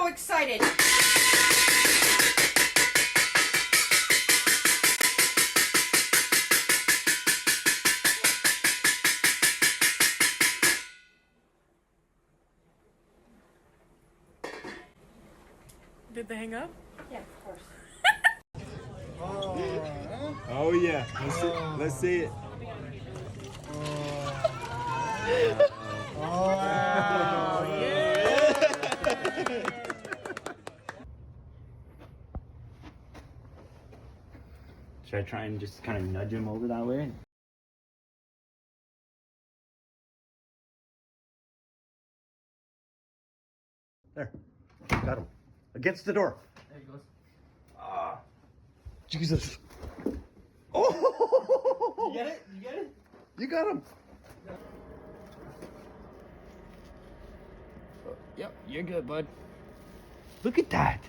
so excited. Did they hang up? Yeah, of course. Oh yeah, let's see it. Oh, yeah. Should I try and just kind of nudge him over that way? There, got him. Against the door. There he goes. Ah, Jesus. Oh! You get it? You get it? You got him. Yep, you're good, bud. Look at that.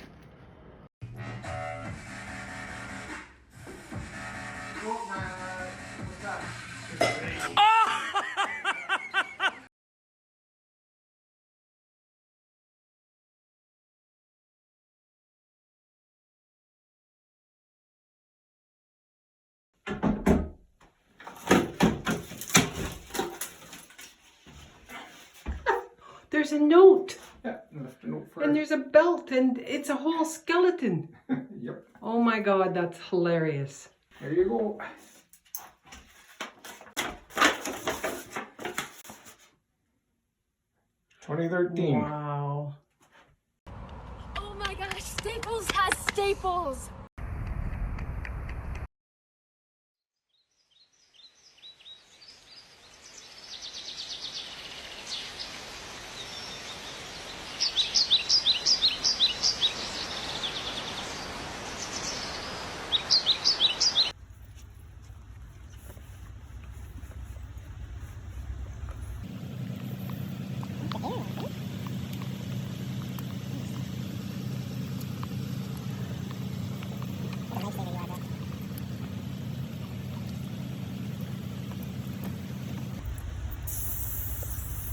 There's a note, Yeah, left a note for and there's a belt, and it's a whole skeleton. Yep, Oh my God, that's hilarious. there you go. "2013. Wow. Oh my gosh, Staples has Staples!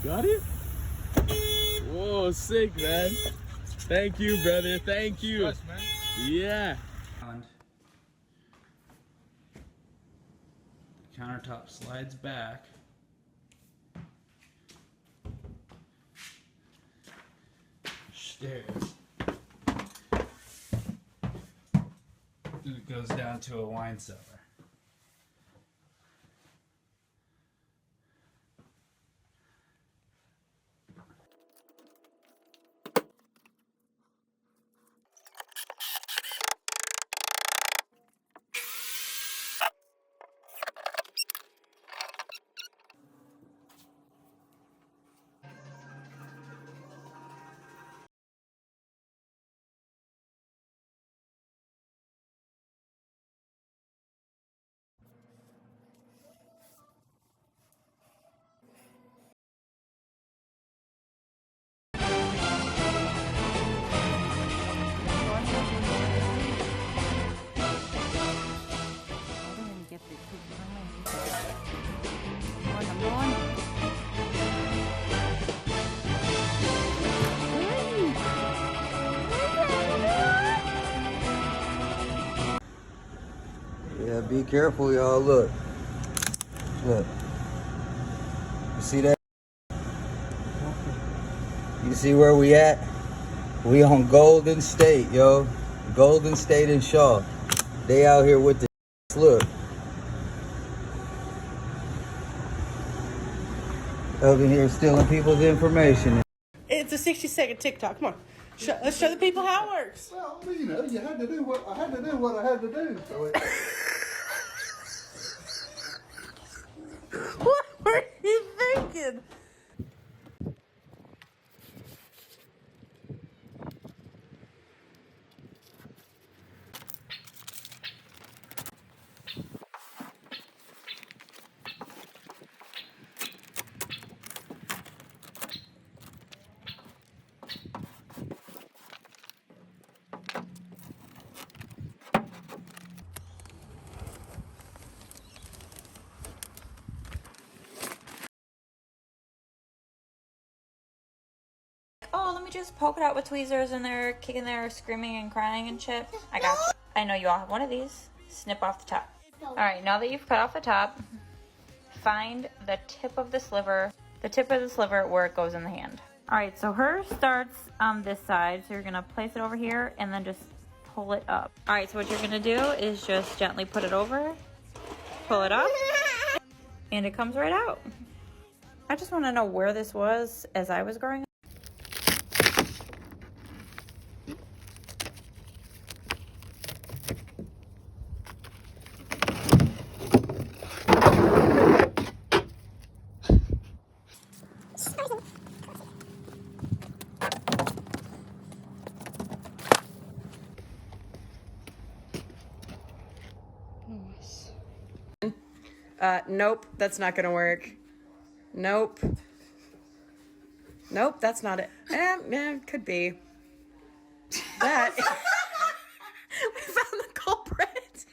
Got it? Whoa, sick, man. Thank you, brother. Thank you. Trust, man. Yeah. Countertop slides back. Stairs. It goes down to a wine cellar. Yeah, be careful, y'all. Look. Look. You see that? You see where we at? We on Golden State, yo. Golden State and Shaw. They out here with the look. Over here stealing people's information. It's a 60-second TikTok. Come on. Let's show the people how it works. Well, you know, you had to do what I had to do. What I had to do. So it. What were you thinking? oh, let me just poke it out with tweezers and they're kicking there, screaming and crying and shit. I got you. I know you all have one of these. Snip off the top. All right, now that you've cut off the top, find the tip of the sliver where it goes in the hand. All right, so hers starts on this side, so you're gonna place it over here and then just pull it up. All right, so what you're gonna do is just gently put it over, pull it up, and it comes right out. I just wanna know where this was as I was growing up. Nope, that's not gonna work. Nope. Nope, that's not it. Could be. That. We found the culprit.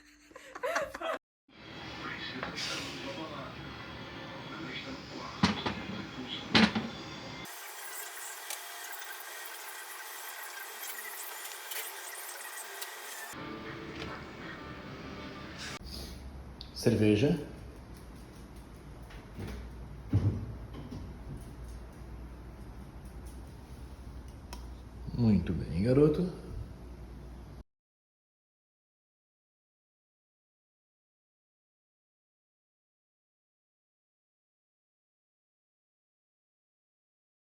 Cerveja. Muito bem, garoto.